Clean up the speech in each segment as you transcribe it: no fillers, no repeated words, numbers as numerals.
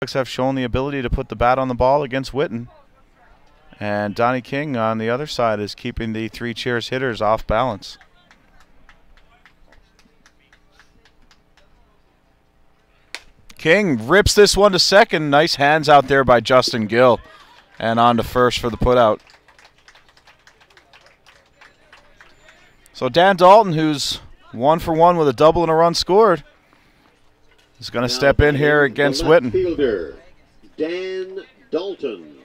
have shown the ability to put the bat on the ball against Whitten. And Donnie King on the other side is keeping the Three Cheers hitters off balance. King rips this one to second. Nice hands out there by Justin Gill. And on to first for the putout. So Dan Dalton, who's 1 for 1 with a double and a run scored, is going to step in here against Whitten. Fielder, Dan Dalton.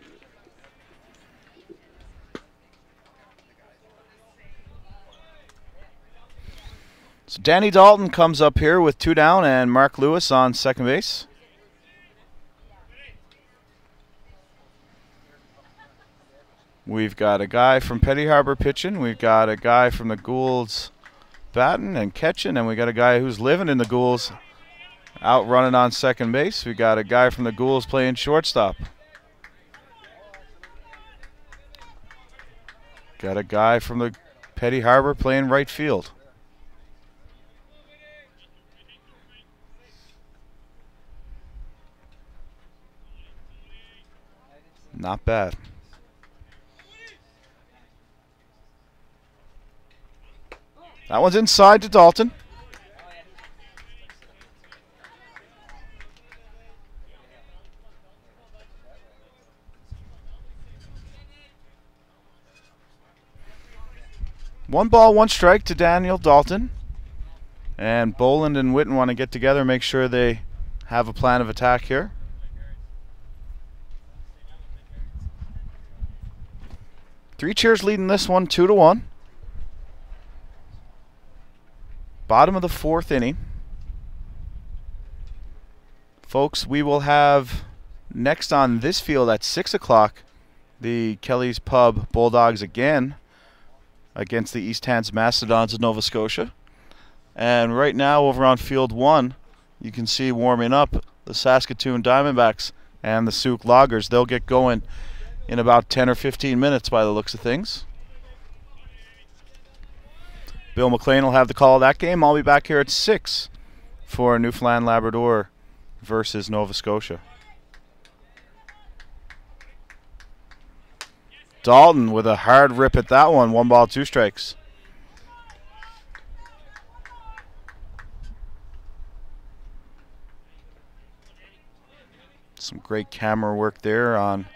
So Danny Dalton comes up here with 2 down and Mark Lewis on second base. We've got a guy from Petty Harbor pitching. We've got a guy from the Goulds batting and catching. And we got a guy who's living in the Goulds out running on second base. We got a guy from the Goulds playing shortstop. Got a guy from the Petty Harbor playing right field. Not bad. That one's inside to Dalton. One ball, one strike to Daniel Dalton. And Boland and Whitten want to get together, make sure they have a plan of attack here. Three Cheers leading this one 2-1. Bottom of the 4th inning. Folks, we will have next on this field at 6 o'clock the Kelly's Pub Bulldogs again against the East Hants Mastodons of Nova Scotia. And right now over on field 1, you can see warming up the Saskatoon Diamondbacks and the Souk Loggers. They'll get going in about 10 or 15 minutes by the looks of things. Bill McLean will have the call of that game. I'll be back here at 6 for Newfoundland Labrador versus Nova Scotia. Dalton with a hard rip at that one. 1 ball, 2 strikes. Some great camera work there on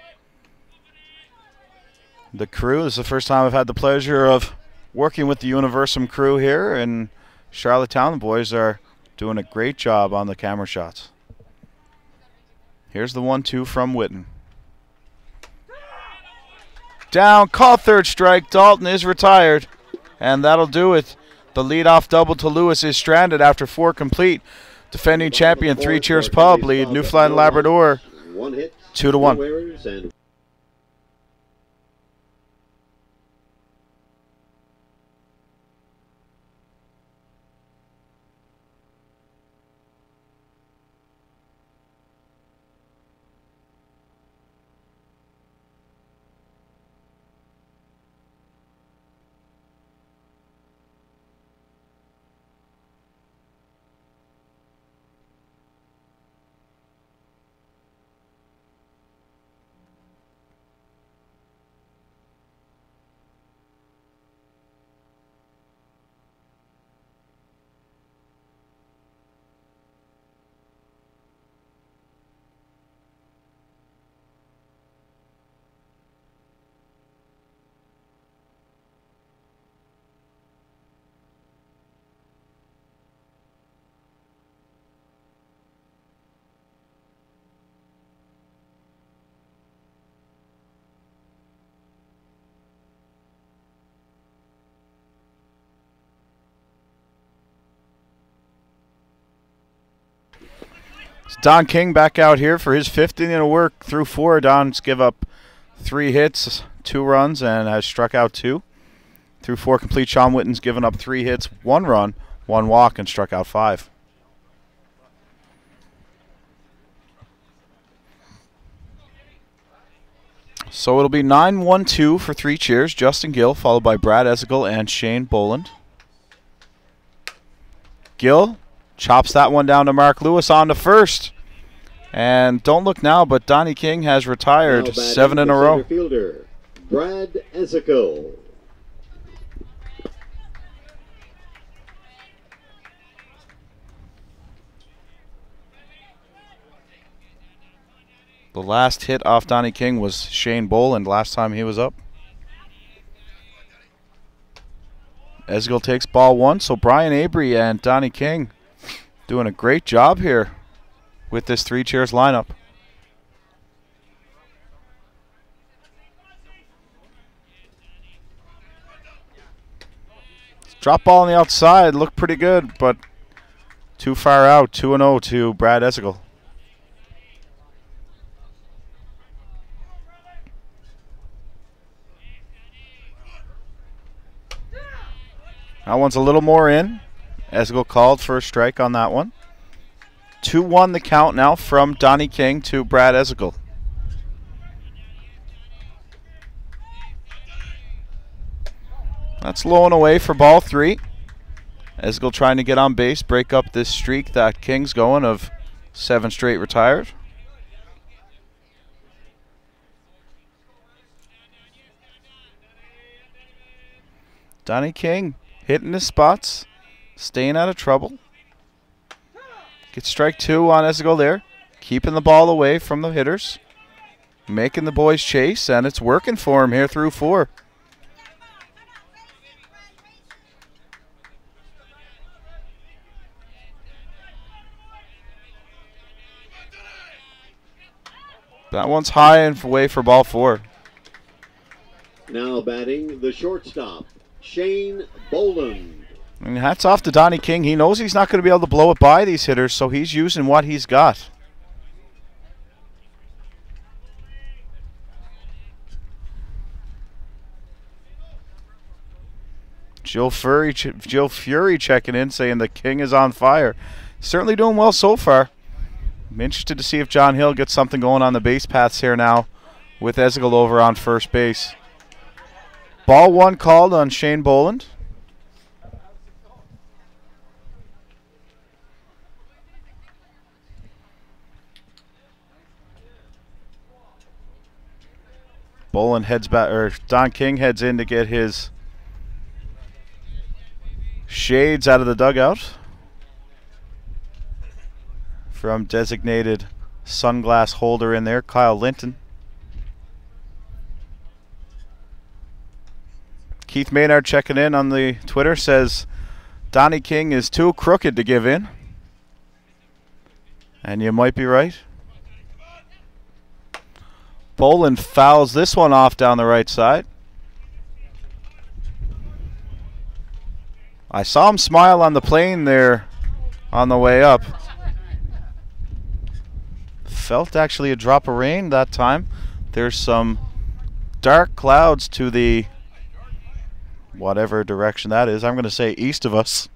the crew. This is the first time I've had the pleasure of working with the Universum crew here in Charlottetown. The boys are doing a great job on the camera shots. Here's the 1-2 from Whitten. Down, call third strike. Dalton is retired, and that'll do it. The leadoff double to Lewis is stranded after 4 complete. Defending champion Three Cheers Pub lead Newfoundland Labrador 2-1. Don King back out here for his 5th inning of work through 4. Don's give up 3 hits, 2 runs, and has struck out 2. Through 4 complete, Sean Whitten's given up 3 hits, 1 run, 1 walk, and struck out 5. So it'll be 9-1-2 for Three Cheers. Justin Gill, followed by Brad Esigal and Shane Boland. Gill chops that one down to Mark Lewis on to first. And don't look now, but Donnie King has retired 7 in a row. Center fielder, Brad Ezekle. The last hit off Donnie King was Shane Boland last time he was up. Ezekle takes ball 1, so Brian Avery and Donnie King doing a great job here with this 3 cheers lineup. Drop ball on the outside, looked pretty good, but too far out. 2-0 to Brad Ezekle. That one's a little more in. Ezekle called for a strike on that one. 2-1 the count now from Donnie King to Brad Ezekle. That's low and away for ball 3. Ezekle trying to get on base, break up this streak that King's going of 7 straight retired. Donnie King hitting his spots, staying out of trouble. Gets strike 2 on Ezekle there, keeping the ball away from the hitters, making the boys chase, and it's working for him here through 4. That one's high and away for ball 4. Now batting the shortstop, Shane Boland. And hats off to Donnie King. He knows he's not going to be able to blow it by these hitters, so he's using what he's got. Jill Fury checking in, saying the King is on fire. Certainly doing well so far. I'm interested to see if John Hill gets something going on the base paths here now with Ezekle over on first base. Ball 1 called on Shane Boland. Boland heads back, or Don King heads in to get his shades out of the dugout from designated sunglass holder in there, Kyle Linton. Keith Maynard checking in on the Twitter, says Donnie King is too crooked to give in. And you might be right. Boland fouls this one off down the right side. I saw him smile on the plane there on the way up. Felt actually a drop of rain that time. There's some dark clouds to the whatever direction that is. I'm going to say east of us.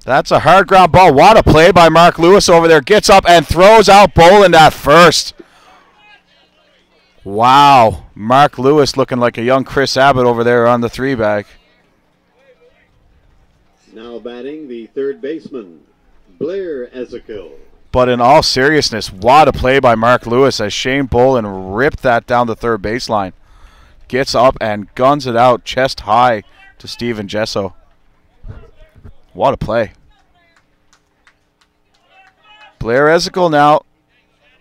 That's a hard ground ball. What a play by Mark Lewis over there. Gets up and throws out Boland at first. Wow. Mark Lewis looking like a young Chris Abbott over there on the 3-bag. Now batting the third baseman, Blair Ezekle. But in all seriousness, what a play by Mark Lewis as Shane Boland ripped that down the third baseline. Gets up and guns it out chest high to Steven Gesso. What a play. Blair Ezekle now,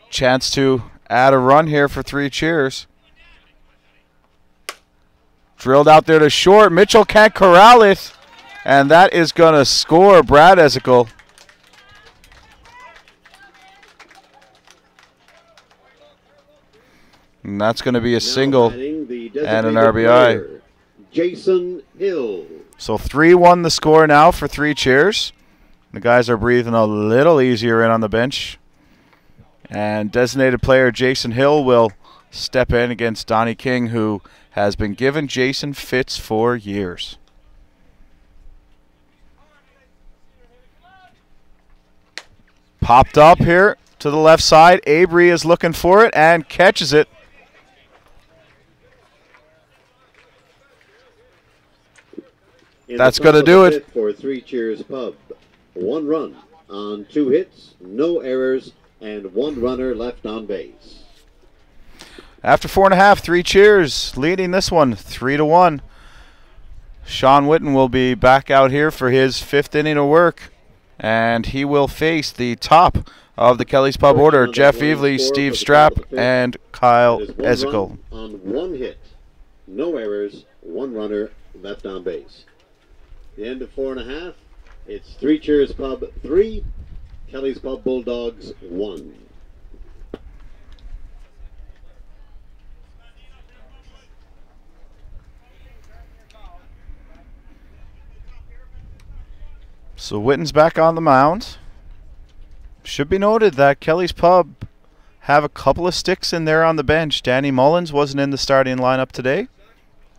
chance to add a run here for 3 cheers. Drilled out there to short. Mitchell can't corral it. And that is going to score Brad Ezekle. And that's going to be a single and an RBI. Jason Hill. So 3-1 the score now for 3 cheers. The guys are breathing a little easier in on the bench. And designated player Jason Hill will step in against Donnie King, who has been giving Jason fits for years. Popped up here to the left side. Avery is looking for it and catches it. In That's going to do it. For Three Cheers Pub. 1 run on 2 hits, no errors, and 1 runner left on base. After 4.5, Three Cheers leading this one 3-1. Sean Witten will be back out here for his 5th inning of work, and he will face the top of the Kelly's Pub order, Jeff Evely, Steve Strapp, and Kyle Ezekiel. On 1 hit, no errors, 1 runner left on base. The end of 4.5, it's Three Cheers Pub 3, Kelly's Pub Bulldogs 1. So Witten's back on the mound. Should be noted that Kelly's Pub have a couple of sticks in there on the bench. Danny Mullins wasn't in the starting lineup today.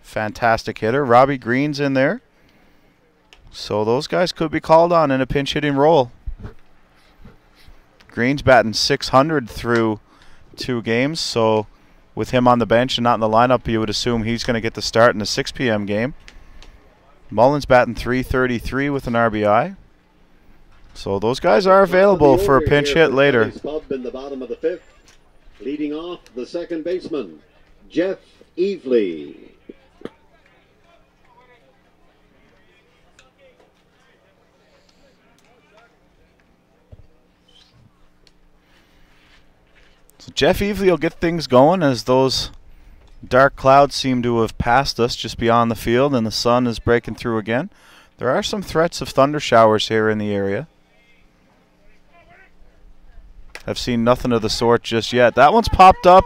Fantastic hitter. Robbie Green's in there. So those guys could be called on in a pinch hitting role. Green's batting .600 through 2 games. So with him on the bench and not in the lineup, you would assume he's going to get the start in the 6 p.m. game. Mullins batting .333 with an RBI. So those guys are available for a pinch hit later. Pub in the bottom of the 5th, leading off the second baseman, Jeff Evely. So Jeff Evely will get things going as those dark clouds seem to have passed us just beyond the field and the sun is breaking through again. There are some threats of thunder showers here in the area. I've seen nothing of the sort just yet. That one's popped up,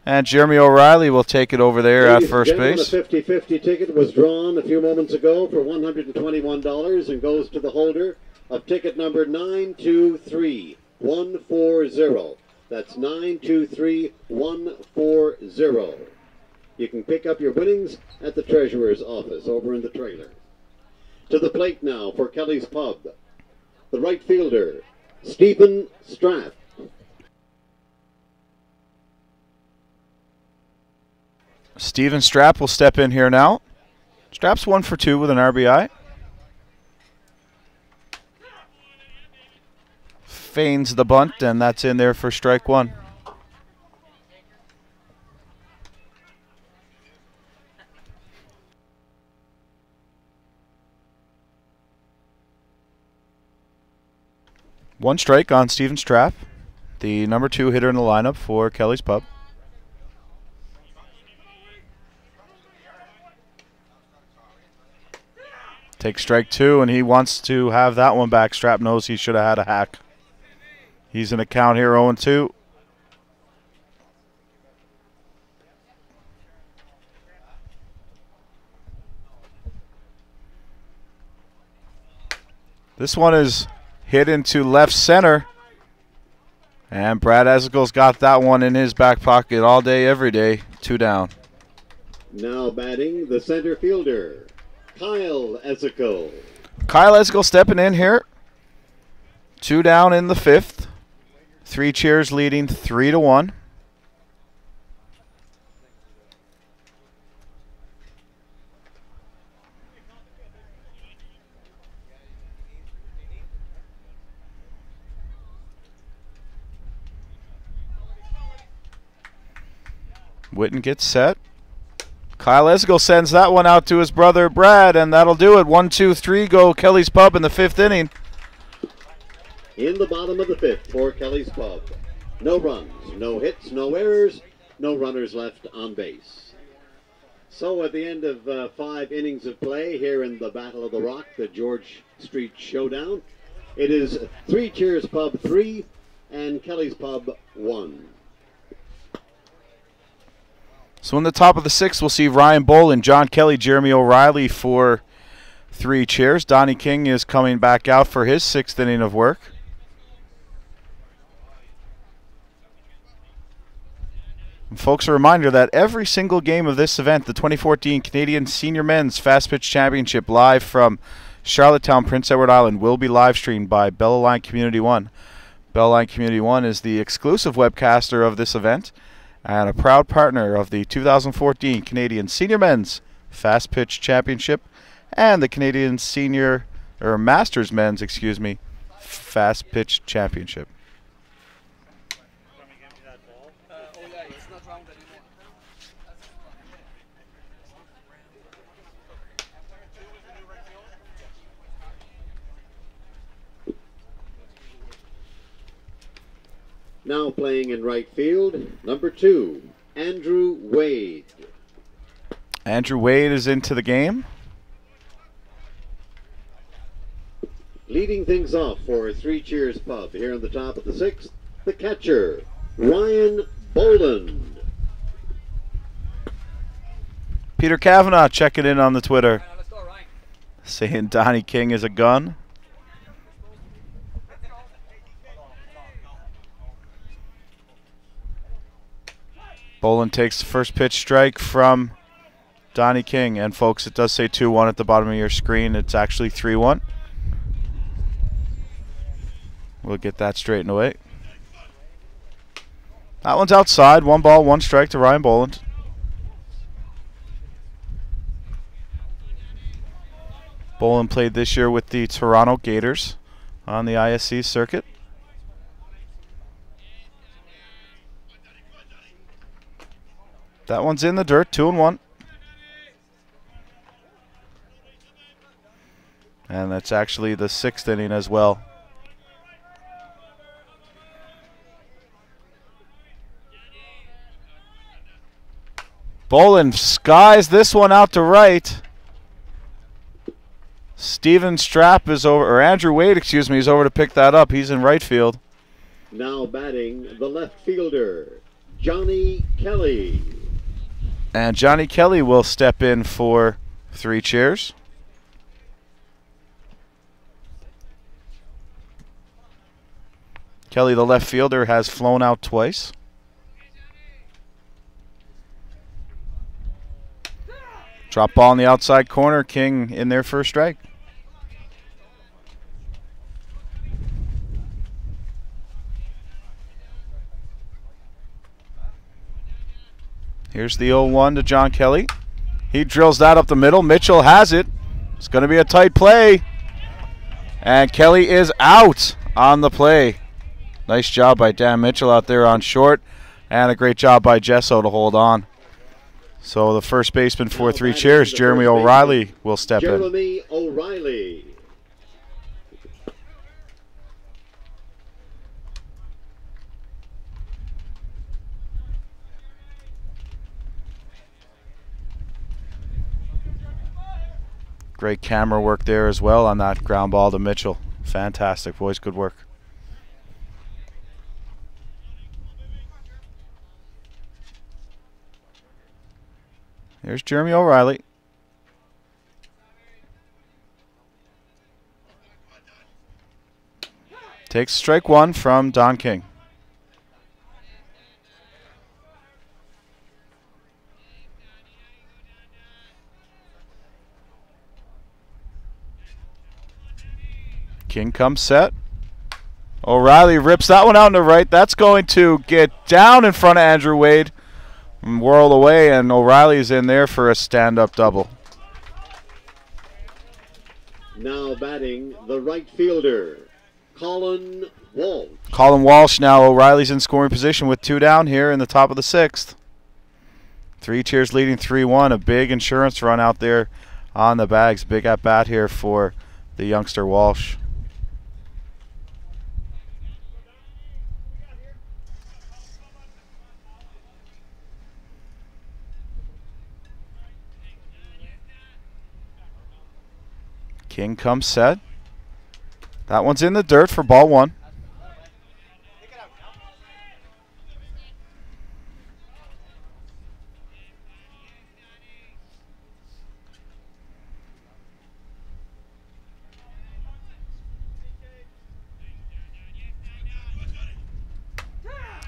and Jeremy O'Reilly will take it over there at first base. A 50-50 ticket was drawn a few moments ago for $121 and goes to the holder of ticket number 923140. That's 923140. You can pick up your winnings at the treasurer's office over in the trailer. To the plate now for Kelly's Pub, the right fielder, Stephen Strapp. Stephen Strapp will step in here now. Strapp's 1 for 2 with an RBI. Feigns the bunt, and that's in there for strike 1. One strike on Stephen Strapp, the number 2 hitter in the lineup for Kelly's Pub. Takes strike 2, and he wants to have that one back. Strapp knows he should have had a hack. He's in a count here, 0-2. This one is hit into left center. And Brad Ezekiel's got that one in his back pocket all day, every day. 2 down. Now batting the center fielder, Kyle Ezekiel. Kyle Ezekiel stepping in here. 2 down in the 5th. Three Cheers leading 3-1. Witten gets set. Kyle Ezekiel sends that one out to his brother Brad, and that'll do it. 1-2-3 go Kelly's Pub in the 5th inning. In the bottom of the 5th for Kelly's Pub. No runs, no hits, no errors, no runners left on base. So at the end of 5 innings of play here in the Battle of the Rock, the George Street Showdown, it is Three Cheers Pub 3 and Kelly's Pub 1. So in the top of the 6th, we'll see Ryan Bolin, John Kelly, Jeremy O'Reilly for Three Cheers. Donnie King is coming back out for his 6th inning of work. And folks, a reminder that every single game of this event, the 2014 Canadian Senior Men's Fastpitch Championship, live from Charlottetown, Prince Edward Island, will be live streamed by Bella Line Community One. Bella Line Community One is the exclusive webcaster of this event and a proud partner of the 2014 Canadian Senior Men's Fastpitch Championship and the Canadian Senior, or Masters Men's, excuse me, Fastpitch Championship. Now playing in right field, number 2, Andrew Wade. Andrew Wade is into the game. Leading things off for Three Cheers Pub here in the top of the 6th, the catcher, Ryan Boland. Peter Kavanaugh checking in on the Twitter, saying Donnie King is a gun. Boland takes the first pitch strike from Donnie King. And folks, it does say 2-1 at the bottom of your screen. It's actually 3-1. We'll get that straightened away. That one's outside. 1 ball, 1 strike to Ryan Boland. Boland played this year with the Toronto Gators on the ISC circuit. That one's in the dirt, 2-1. And that's actually the 6th inning as well. Boland skies this one out to right. Steven Strapp is over, or Andrew Wade, excuse me, is over to pick that up. He's in right field. Now batting the left fielder, Johnny Kelly. And Johnny Kelly will step in for Three Cheers. Kelly, the left fielder, has flown out twice. Drop ball in the outside corner. King in there for a strike. Here's the 0-1 to John Kelly. He drills that up the middle. Mitchell has it. It's going to be a tight play. And Kelly is out on the play. Nice job by Dan Mitchell out there on short. And a great job by Jesso to hold on. So the first baseman for Three Cheers, Jeremy O'Reilly, will step in. Jeremy O'Reilly. Great camera work there as well on that ground ball to Mitchell. Fantastic, boys. Good work. Here's Jeremy O'Reilly. Takes strike 1 from Don King. King comes set. O'Reilly rips that one out in the right. That's going to get down in front of Andrew Wade and whirl away, and O'Reilly's in there for a stand-up double. Now batting the right fielder, Colin Walsh. Colin Walsh now. O'Reilly's in scoring position with 2 down here in the top of the 6th. Three Cheers leading 3-1. A big insurance run out there on the bags. Big at bat here for the youngster Walsh. King comes set. That one's in the dirt for ball 1.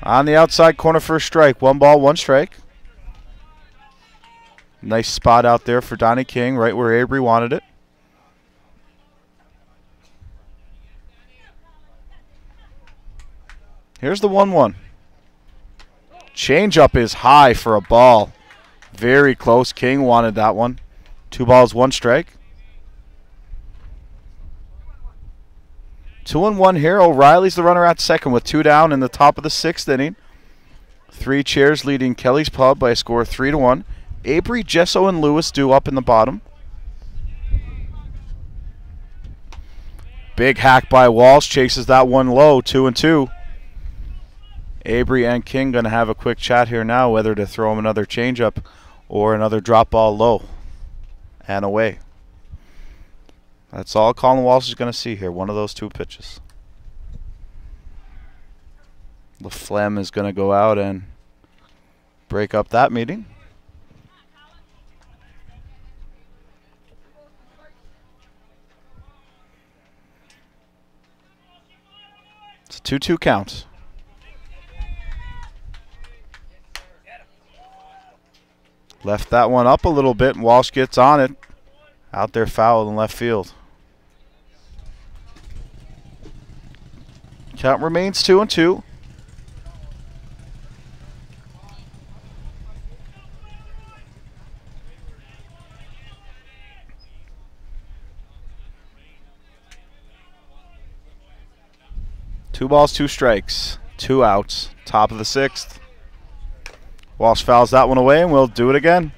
On the outside corner for a strike. 1 ball, 1 strike. Nice spot out there for Donnie King, right where Avery wanted it. Here's the 1-1. Changeup is high for a ball. Very close. King wanted that one. 2 balls, 1 strike. 2-1 here. O'Reilly's the runner at second with 2 down in the top of the 6th inning. 3 Cheers leading Kelly's Pub by a score of 3-1. Avery, Jesso, and Lewis due up in the bottom. Big hack by Walsh, chases that one low, 2-2. Avery and King going to have a quick chat here now whether to throw him another changeup or another drop ball low and away. That's all Colin Walsh is going to see here, one of those 2 pitches. LaFlemme is going to go out and break up that meeting. It's a 2-2 count. Left that one up a little bit, and Walsh gets on it. Out there foul in left field. Count remains 2-2. Two balls, 2 strikes, 2 outs, top of the 6th. Walsh fouls that one away, and we'll do it again.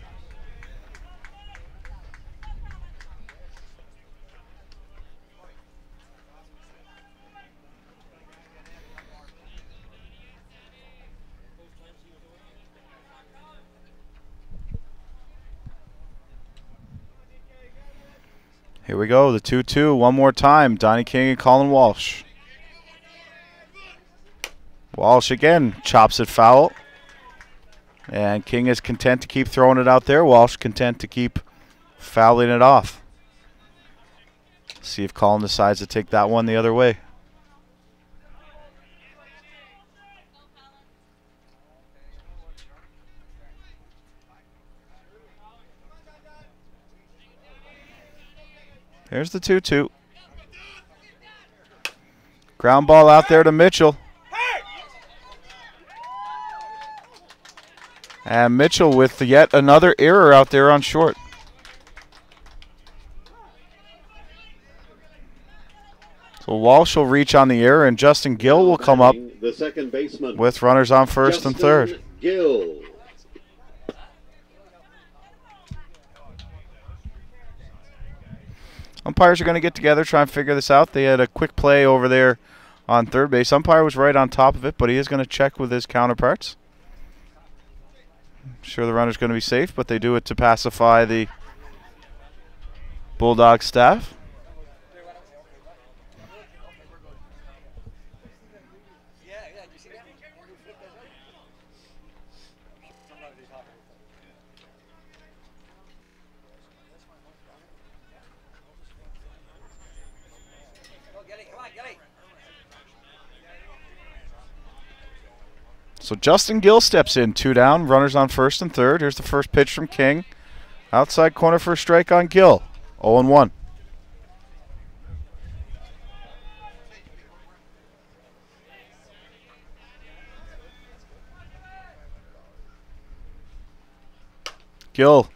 Here we go, the 2-2, one more time. Donnie King and Colin Walsh. Walsh again chops it foul. And King is content to keep throwing it out there. Walsh content to keep fouling it off. See if Colin decides to take that one the other way. Here's the 2-2. Ground ball out there to Mitchell. And Mitchell with yet another error out there on short. So Walsh will reach on the error, and Justin Gill will come up the second baseman with runners on first and third. Gill. Umpires are going to get together, try and figure this out. They had a quick play over there on third base. Umpire was right on top of it, but he is going to check with his counterparts. I'm sure the runner's going to be safe, but they do it to pacify the Bulldog staff. So Justin Gill steps in, 2 down, runners on first and third. Here's the first pitch from King. Outside corner for a strike on Gill. 0-1. Gill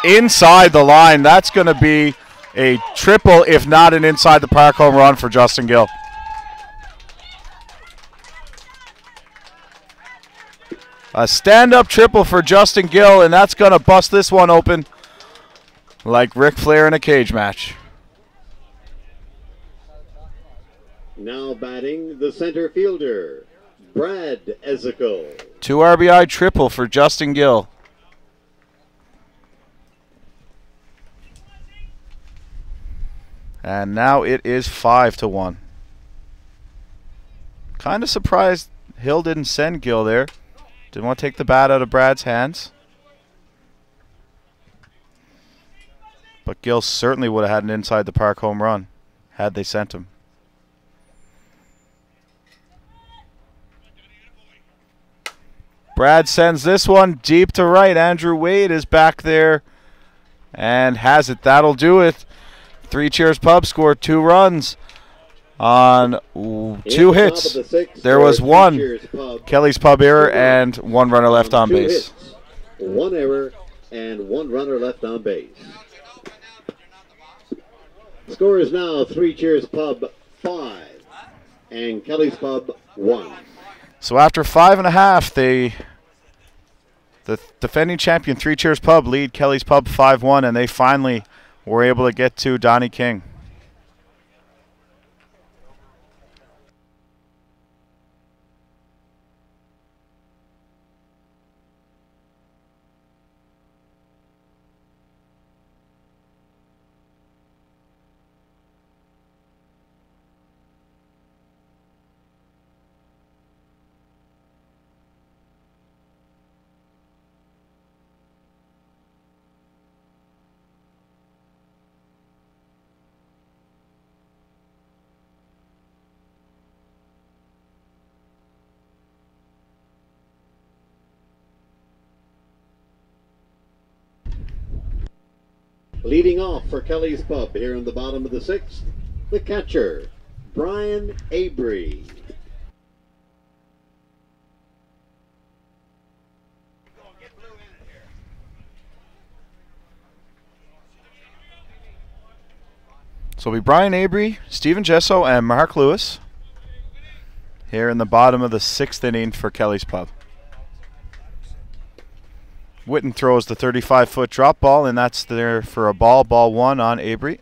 inside the line. That's going to be a triple, if not an inside the park home run for Justin Gill. A stand-up triple for Justin Gill, and that's going to bust this one open like Ric Flair in a cage match. Now batting the center fielder, Brad Ezekiel. 2 RBI triple for Justin Gill. And now it is 5-1. Kind of surprised Hill didn't send Gill there. Didn't want to take the bat out of Brad's hands. But Gill certainly would have had an inside the park home run had they sent him. Brad sends this one deep to right. Andrew Wade is back there and has it. That'll do it. 3 Cheers Pub scored 2 runs on 2 hits. There was 1 Kelly's Pub error and 1 runner left on base. 1 error and 1 runner left on base. Score is now 3 Cheers Pub 5, and Kelly's Pub 1. So after 5.5, the defending champion Three Cheers Pub lead Kelly's Pub 5-1, and they finally were able to get to Donnie King. Leading off for Kelly's Pub here in the bottom of the 6th, the catcher, Brian Abry. So it'll be Brian Abry, Stephen Gesso, and Mark Lewis here in the bottom of the 6th inning for Kelly's Pub. Witten throws the 35-foot drop ball, and that's there for a ball 1 on Abry.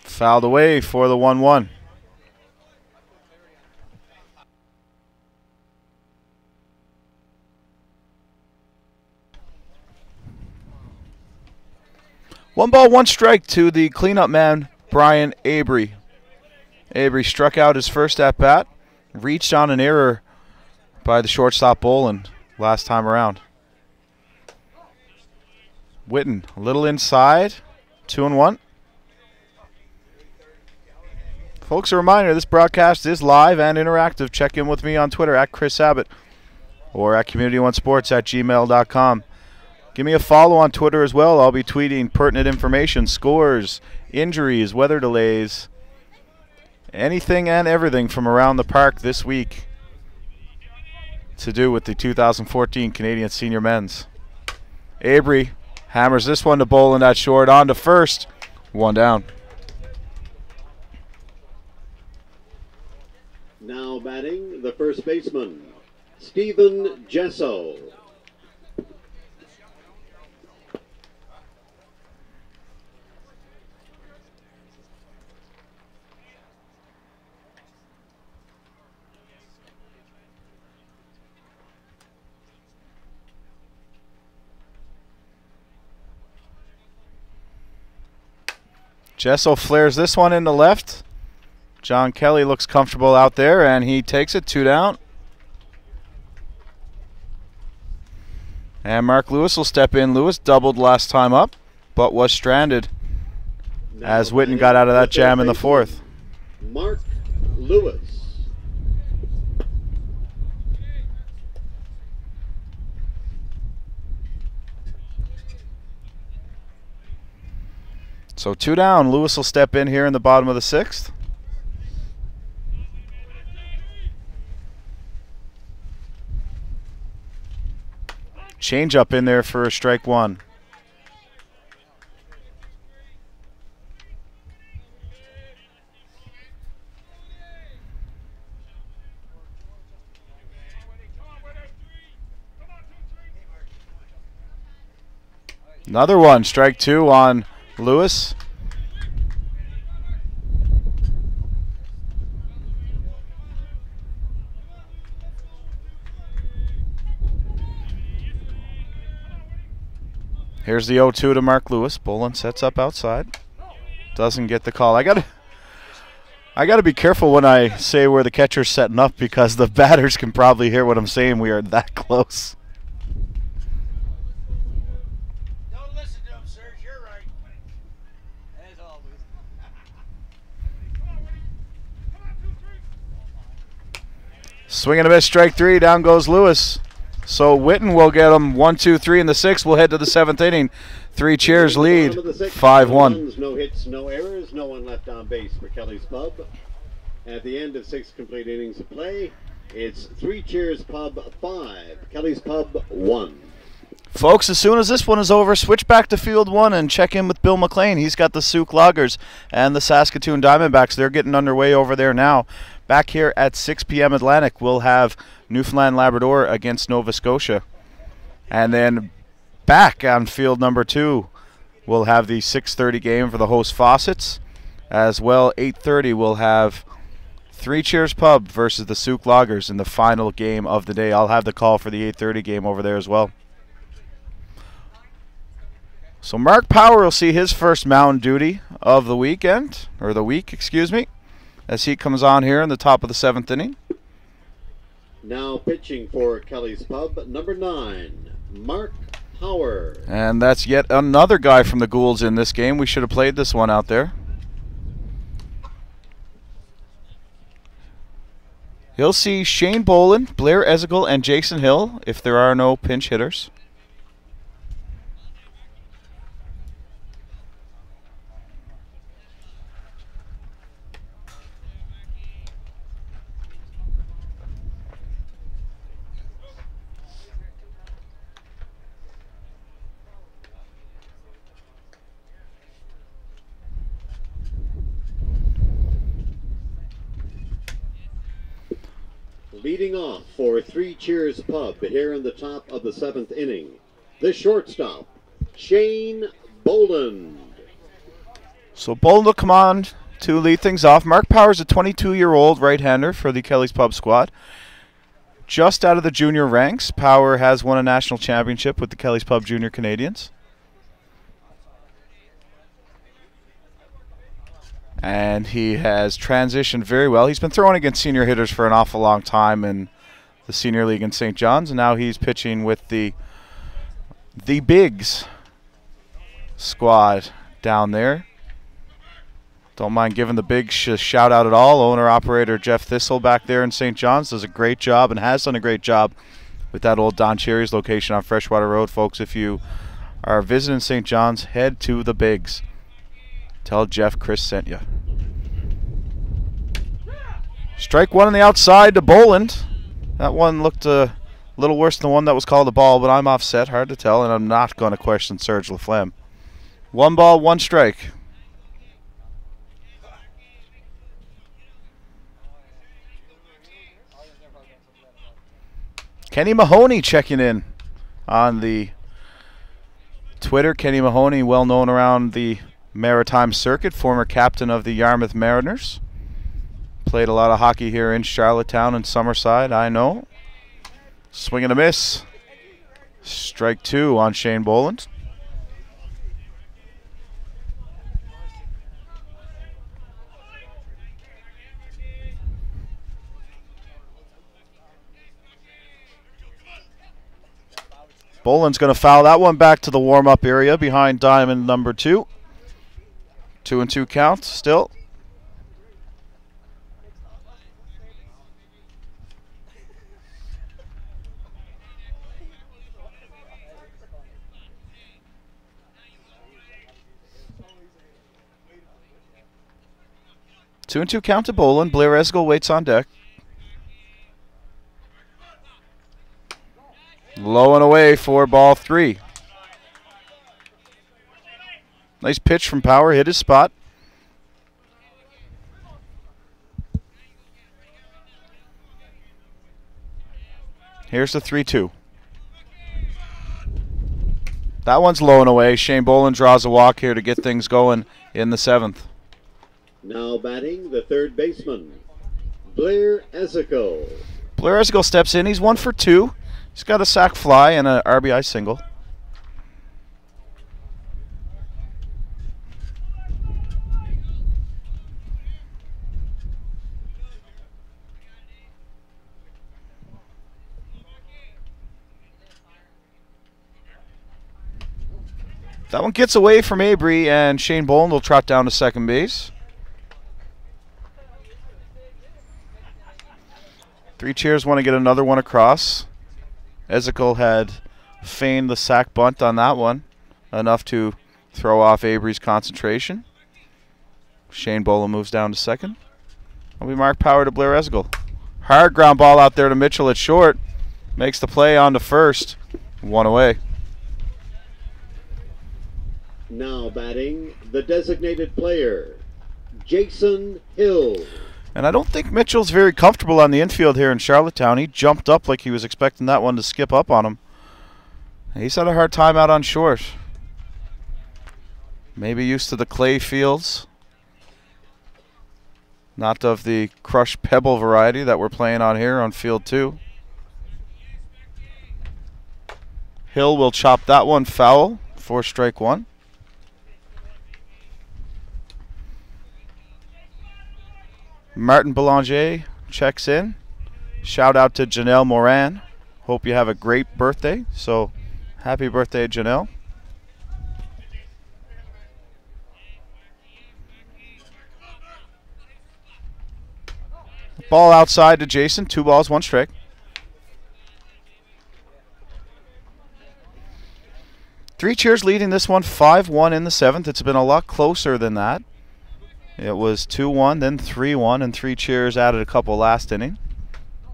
Fouled away for the 1-1. One ball, one strike to the cleanup man, Brian Abry. Abry struck out his first at-bat, reached on an error by the shortstop Boland last time around. Witten, a little inside, 2-1. Folks, a reminder, this broadcast is live and interactive. Check in with me on Twitter at Chris Abbott or at community1sports@gmail.com. Give me a follow on Twitter as well. I'll be tweeting pertinent information, scores, injuries, weather delays, anything and everything from around the park this week to do with the 2014 Canadian Senior Men's. Abry hammers this one to Boland at short, on to first, 1 down. Now batting, the first baseman, Stephen Gesso. Gesso flares this one into left. John Kelly looks comfortable out there, and he takes it, 2 down. And Mark Lewis will step in. Lewis doubled last time up, but was stranded as Witten got out of that jam in the 4th. Mark Lewis. So 2 down. Lewis will step in here in the bottom of the 6th. Change up in there for a strike 1. Another one, strike 2 on Lewis. Here's the 0-2 to Mark Lewis. Boland sets up outside. Doesn't get the call. I gotta be careful when I say where the catcher's setting up, because the batters can probably hear what I'm saying. We are that close. Don't listen to him, sir. You're right. As always. Swing and a miss, strike 3. Down goes Lewis. So Witten will get them 1, 2, 3 in the 6th. We'll head to the 7th inning. 3 cheers lead, 5-1. No hits, no errors, no one left on base for Kelly's Pub. At the end of 6 complete innings of play, it's 3 cheers Pub 5, Kelly's Pub 1. Folks, as soon as this one is over, switch back to field 1 and check in with Bill McLean. He's got the Souk Loggers and the Saskatoon Diamondbacks. They're getting underway over there now. Back here at 6 p.m. Atlantic, we'll have Newfoundland Labrador against Nova Scotia. And then back on field number 2, we'll have the 6:30 game for the host Fawcett's. As well, 8:30 we'll have 3 Cheers Pub versus the Souk Loggers in the final game of the day. I'll have the call for the 8:30 game over there as well. So Mark Power will see his first mound duty of the weekend, or the week, excuse me, as he comes on here in the top of the 7th inning. Now pitching for Kelly's Pub, number 9, Mark Power. And that's yet another guy from the Goulds in this game. We should have played this one out there. He'll see Shane Boland, Blair Ezekiel, and Jason Hill if there are no pinch hitters. Leading off for 3 Cheers Pub here in the top of the 7th inning, the shortstop, Shane Boland. So Boland will come on to lead things off. Mark Power's a 22-year-old right-hander for the Kelly's Pub squad. Just out of the junior ranks, Power has won a national championship with the Kelly's Pub Junior Canadians. And he has transitioned very well. He's been throwing against senior hitters for an awful long time in the senior league in St. John's, and now he's pitching with the Bigs squad down there. Don't mind giving the Bigs a shout out at all. Owner-operator Jeff Thistle back there in St. John's does a great job and has done a great job with that old Don Cherry's location on Freshwater Road. Folks, if you are visiting St. John's, head to the Bigs. Tell Jeff Chris sent you. Strike 1 on the outside to Boland. That one looked a little worse than the one that was called a ball, but I'm offset. Hard to tell, and I'm not going to question Serge Laflamme. 1 ball, 1 strike. Kenny Mahoney checking in on the Twitter. Kenny Mahoney, well known around the Maritime Circuit, former captain of the Yarmouth Mariners. Played a lot of hockey here in Charlottetown and Summerside, I know. Swing and a miss. Strike 2 on Shane Boland. Boland's going to foul that one back to the warm-up area behind diamond number 2. 2-2 count still. Two and two count to Boland. Blair Ezekiel waits on deck. Low and away for ball 3. Nice pitch from Power, hit his spot. Here's the 3-2. That one's low and away. Shane Boland draws a walk here to get things going in the 7th. Now batting the 3rd baseman, Blair Ezekiel. Blair Ezekiel steps in. He's 1 for 2. He's got a sac fly and an RBI single. That one gets away from Avery, and Shane Boland will trot down to second base. 3 Cheers want to get another one across. Ezekiel had feigned the sack bunt on that one, enough to throw off Avery's concentration. Shane Boland moves down to second. It'll be Mark Power to Blair Ezekiel. Hard ground ball out there to Mitchell at short. Makes the play on to first. One away. Now batting, the designated player, Jason Hill. And I don't think Mitchell's very comfortable on the infield here in Charlottetown. He jumped up like he was expecting that one to skip up on him. He's had a hard time out on short. Maybe used to the clay fields. Not of the crushed pebble variety that we're playing on here on field 2. Hill will chop that one foul for strike 1. Martin Belanger checks in. Shout out to Janelle Moran. Hope you have a great birthday. So happy birthday, Janelle. Ball outside to Jason. 2 balls, 1 strike. Three Cheers leading this one 5-1 in the 7th. It's been a lot closer than that. It was 2-1, then 3-1, and 3 Cheers added a couple last inning.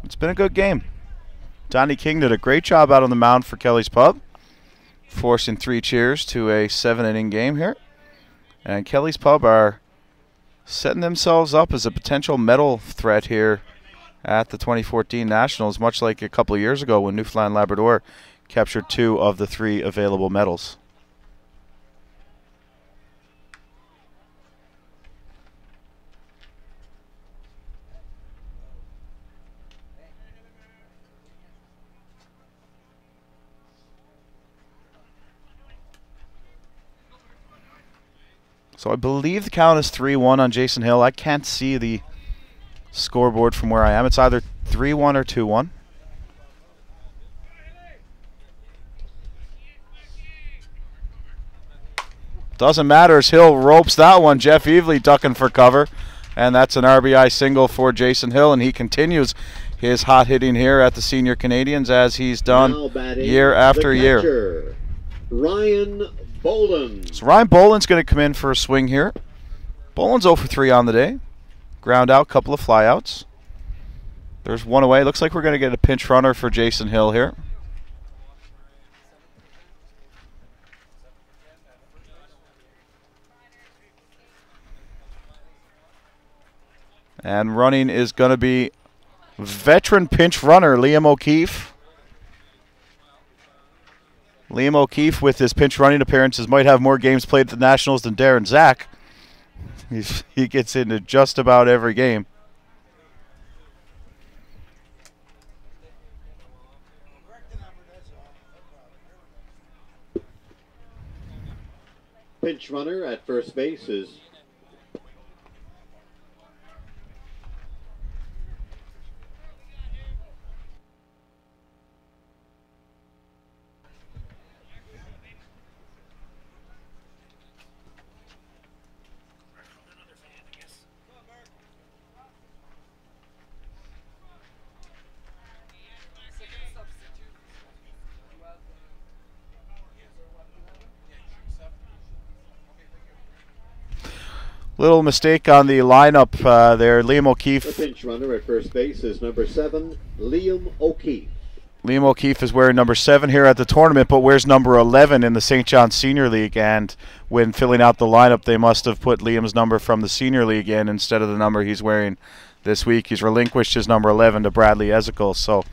It's been a good game. Donnie King did a great job out on the mound for Kelly's Pub, forcing 3 Cheers to a 7-inning game here. And Kelly's Pub are setting themselves up as a potential medal threat here at the 2014 Nationals, much like a couple of years ago when Newfoundland Labrador captured 2 of the 3 available medals. So I believe the count is 3-1 on Jason Hill. I can't see the scoreboard from where I am. It's either 3-1 or 2-1. Doesn't matter as Hill ropes that one. Jeff Evely ducking for cover. And that's an RBI single for Jason Hill. And he continues his hot hitting here at the Senior Canadians as he's done year after year. Ryan Boland. So Ryan Boland's going to come in for a swing here. Boland's 0 for 3 on the day. Ground out, couple of flyouts. There's one away. Looks like we're going to get a pinch runner for Jason Hill here. And running is going to be veteran pinch runner Liam O'Keefe. Liam O'Keefe, with his pinch running appearances, might have more games played at the Nationals than Darren Zach. He gets into just about every game. Pinch runner at first base is Little mistake on the lineup there. Liam O'Keefe. the pinch runner at first base is number 7, Liam O'Keefe. Liam O'Keefe is wearing number 7 here at the tournament, but wears number 11 in the St. John Senior League. And when filling out the lineup, they must have put Liam's number from the Senior League in instead of the number he's wearing this week. He's relinquished his number 11 to Bradley Ezekiel. So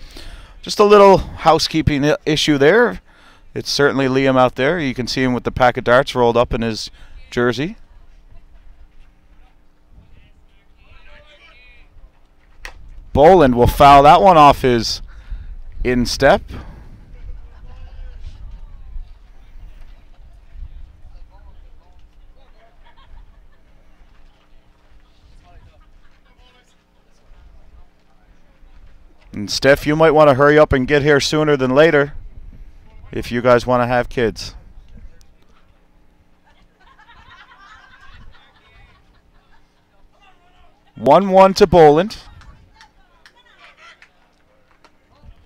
just a little housekeeping issue there. It's certainly Liam out there. You can see him with the pack of darts rolled up in his jersey. Boland will foul that one off his instep. And Steph, you might want to hurry up and get here sooner than later if you guys want to have kids. One to Boland.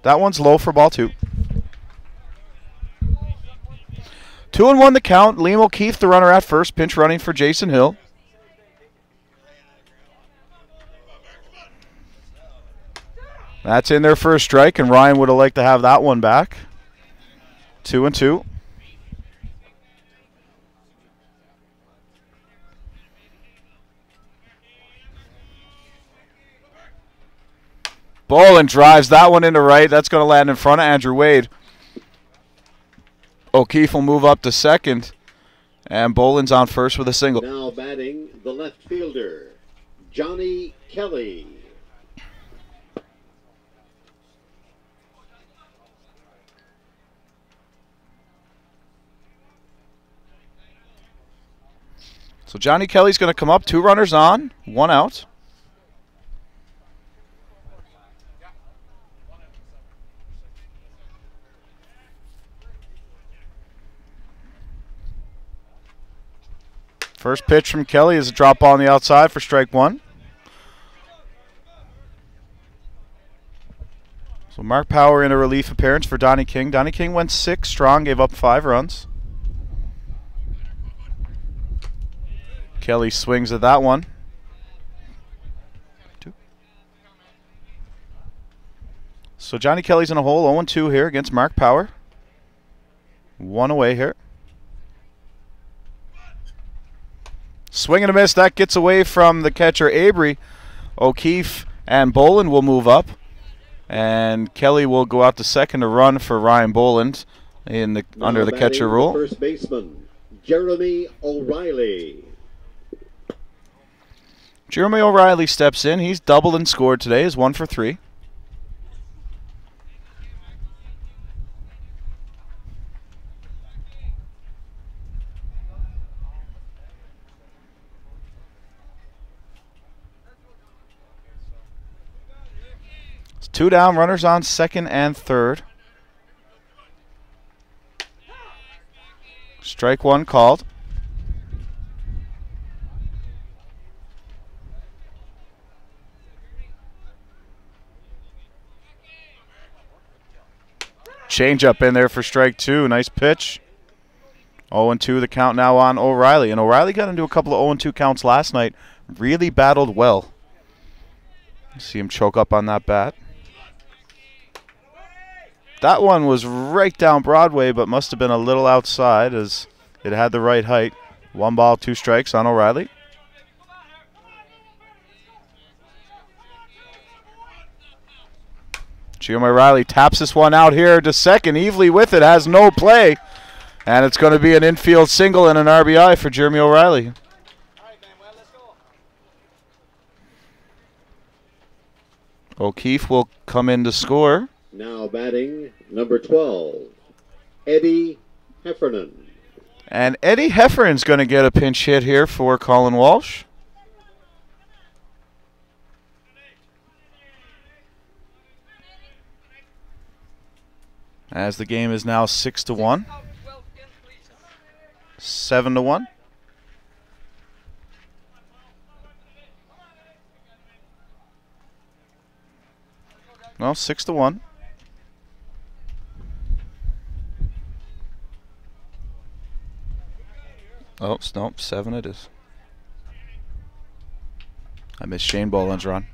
That one's low for ball 2. 2-1 the count. Liam O'Keefe, the runner at first, pinch running for Jason Hill. That's in there for a strike, and Ryan would have liked to have that one back. 2-2. Boland drives that one into right. That's going to land in front of Andrew Wade. O'Keefe will move up to second, and Boland's on first with a single. Now batting the left fielder, Johnny Kelly. So Johnny Kelly's going to come up. 2 runners on, 1 out. First pitch from Kelly is a drop ball on the outside for strike 1. So Mark Power in a relief appearance for Donnie King. Donnie King went 6 strong, gave up 5 runs. Kelly swings at that one. 2. So Johnny Kelly's in a hole, 0-2 here against Mark Power. 1 away here. Swing and a miss. That gets away from the catcher, Avery. O'Keefe and Boland will move up. And Kelly will go out to second to run for Ryan Boland in the under the catcher rule. First baseman, Jeremy O'Reilly. Jeremy O'Reilly steps in. He's doubled and scored today. Is 1 for 3. It's 2 down, runners on second and third. Strike 1 called. Change up in there for strike 2. Nice pitch. 0-2 the count now on O'Reilly. And O'Reilly got into a couple of 0-2 counts last night. Really battled well. See him choke up on that bat. That one was right down Broadway, but must have been a little outside as it had the right height. 1 ball, 2 strikes on O'Reilly. Jeremy O'Reilly taps this one out here to second. Evely with it, has no play. And it's going to be an infield single and an RBI for Jeremy O'Reilly. O'Keefe will come in to score. Now batting number 12, Eddie Heffernan. And Eddie Heffernan's going to get a pinch hit here for Colin Walsh. As the game is now 6-1. 7-1. No, 6-1. Oh, no, 7 it is. I missed Shane Boland's run.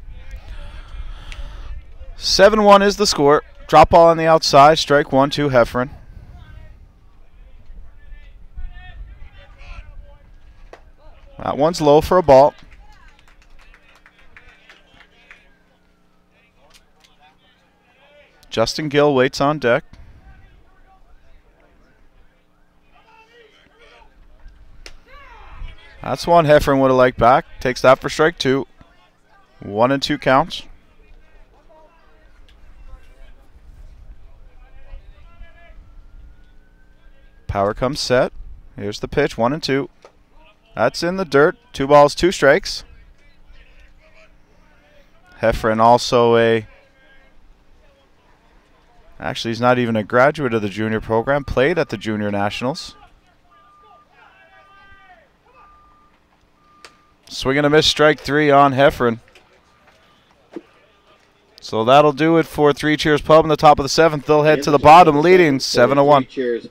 7-1 is the score. Drop ball on the outside. Strike 1 to Heffernan. That one's low for a ball. Justin Gill waits on deck. That's one Heffernan would have liked back. Takes that for strike 2. 1-2 counts. Power comes set. Here's the pitch. 1-2. That's in the dirt. 2 balls, 2 strikes. Heffernan also actually, he's not even a graduate of the junior program. Played at the Junior Nationals. Swing and a miss, strike 3 on Heffernan. So that'll do it for 3 Cheers Pub in the top of the 7th. They'll head to the bottom, leading 7-1.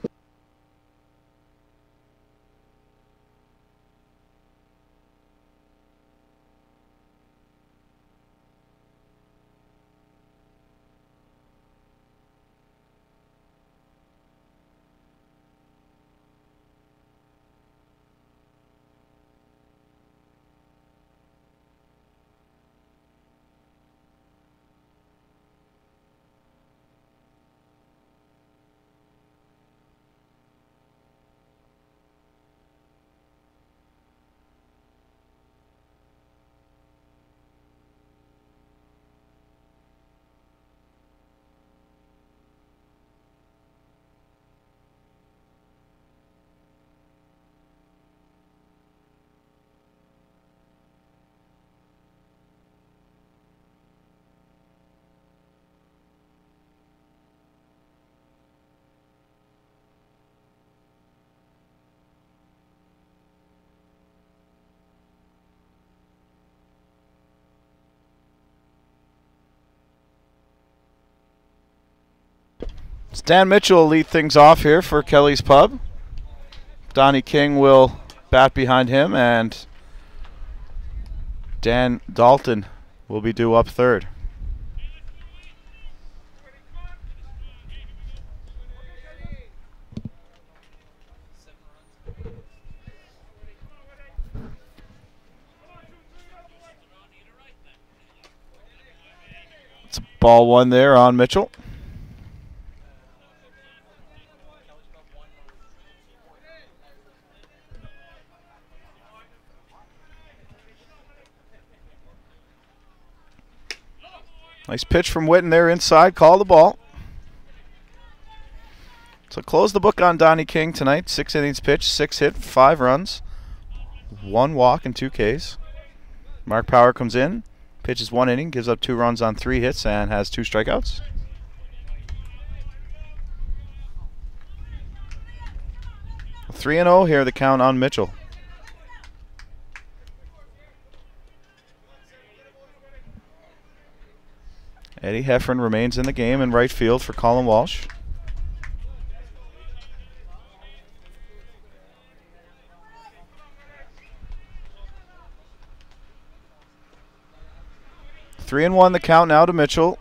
Stan Mitchell will lead things off here for Kelly's Pub. Donnie King will bat behind him, and Dan Dalton will be due up third. It's a ball one there on Mitchell. Nice pitch from Witten there inside. Call the ball. So close the book on Donnie King tonight. 6 innings pitched, 6 hit, 5 runs, 1 walk and 2 Ks. Mark Power comes in, pitches 1 inning, gives up 2 runs on 3 hits, and has 2 strikeouts. A 3-0 here, the count on Mitchell. Eddie Heffron remains in the game in right field for Colin Walsh. Three and 1 the count now to Mitchell.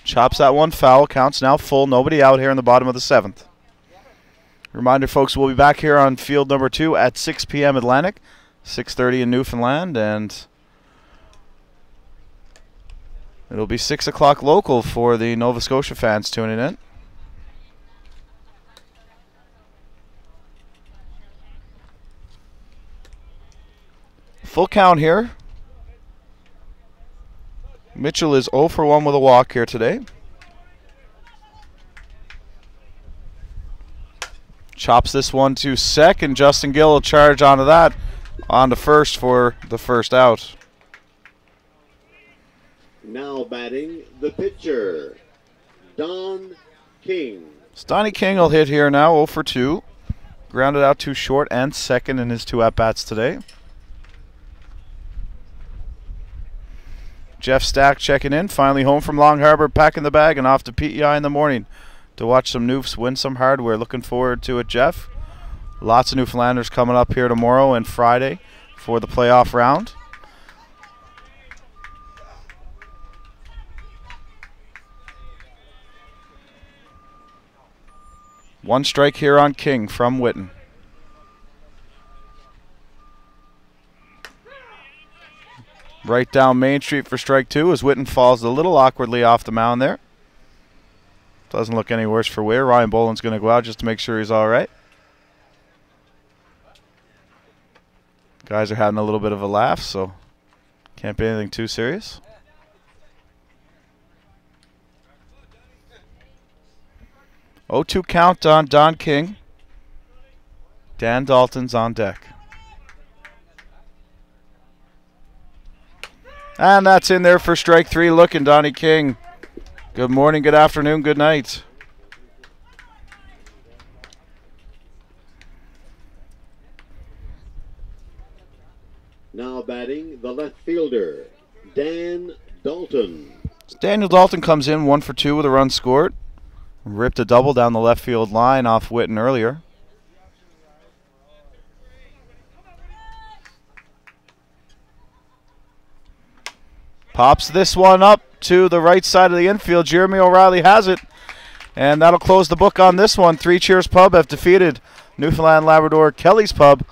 Chops that one foul. Counts now full. Nobody out here in the bottom of the 7th. Reminder, folks, we'll be back here on field number 2 at 6 p.m. Atlantic, 6:30 in Newfoundland, and it'll be 6 o'clock local for the Nova Scotia fans tuning in. Full count here. Mitchell is 0 for 1 with a walk here today. Chops this one to second. Justin Gill will charge onto that. On to first for the first out. Now batting the pitcher, Don King. Donnie King will hit here now, 0 for 2. Grounded out to short and second in his 2 at-bats today. Jeff Stack checking in, finally home from Long Harbor, packing the bag and off to PEI in the morning to watch some Noofs win some hardware. Looking forward to it, Jeff. Lots of Newfoundlanders coming up here tomorrow and Friday for the playoff round. One strike here on King from Witten. Right down Main Street for strike 2 as Witten falls a little awkwardly off the mound there. Doesn't look any worse for Weir. Ryan Boland's going to go out just to make sure he's all right. Guys are having a little bit of a laugh, so can't be anything too serious. Oh, 2 count on Don King. Dan Dalton's on deck. And that's in there for strike 3. Looking, Donnie King. Good morning, good afternoon, good night. Now batting the left fielder, Dan Dalton. Daniel Dalton comes in 1 for 2 with a run scored. Ripped a double down the left field line off Witten earlier. Pops this one up to the right side of the infield. Jeremy O'Reilly has it. And that'll close the book on this one. 3 Cheers Pub have defeated Newfoundland Labrador Kelly's Pub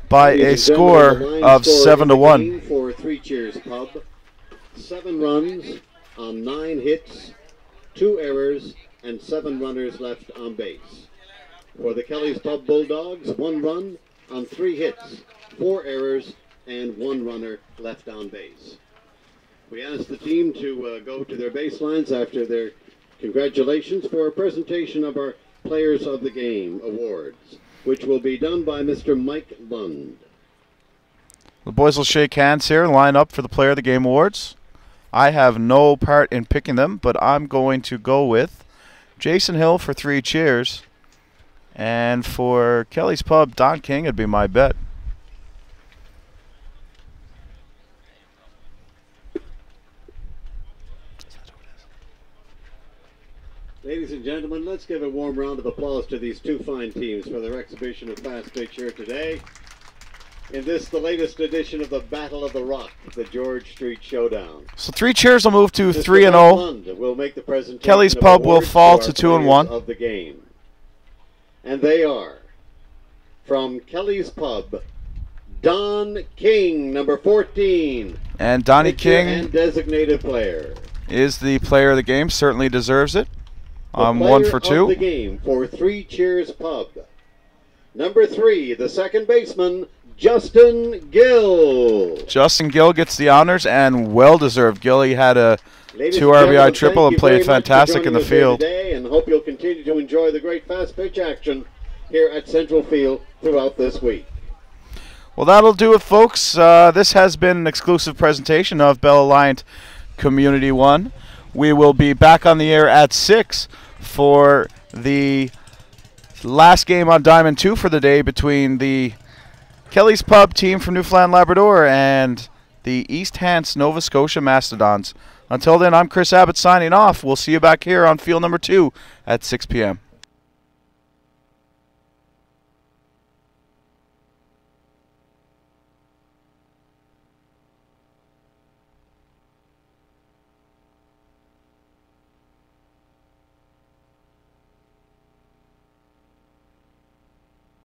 by a score of 7-1. For 3 Cheers Pub, 7 runs on 9 hits, 2 errors, and 7 runners left on base. For the Kelly's Pub Bulldogs, 1 run on 3 hits, 4 errors, and 1 runner left on base. We asked the team to go to their baselines after their congratulations for a presentation of our Players of the Game awards, which will be done by Mr. Mike Lund. The boys will shake hands here and line up for the Player of the Game awards. I have no part in picking them, but I'm going to go with Jason Hill for 3 Cheers. And for Kelly's Pub, Don King would be my bet. let's give a warm round of applause to these two fine teams for their exhibition of Fastpitch here today. In this, the latest edition of the Battle of the Rock, the George Street Showdown. So 3 cheers will move to Mr. 3-0. Lund will make the presentation. Kelly's of Pub will awards fall our to 2-1. players of the game. And they are from Kelly's Pub, Don King, number 14. And Donnie Pitcher King and designated player. is the player of the game. Certainly deserves it. The 1 for player of 2. the game for 3 Cheers Pub. Number 3, the second baseman, Justin Gill. Justin Gill gets the honors, and well-deserved. Gilly had a Ladies 2 and RBI gentlemen, triple thank and you played very much for fantastic in the joining us here field. today, and hope you'll continue to enjoy the great fast pitch action here at Central Field throughout this week. Well, that'll do it, folks. This has been an exclusive presentation of Bell Alliant Community 1. We will be back on the air at 6 for the last game on Diamond 2 for the day between the Kelly's Pub team from Newfoundland Labrador and the East Hants Nova Scotia Mastodons. Until then, I'm Chris Abbott signing off. We'll see you back here on field number 2 at 6 p.m.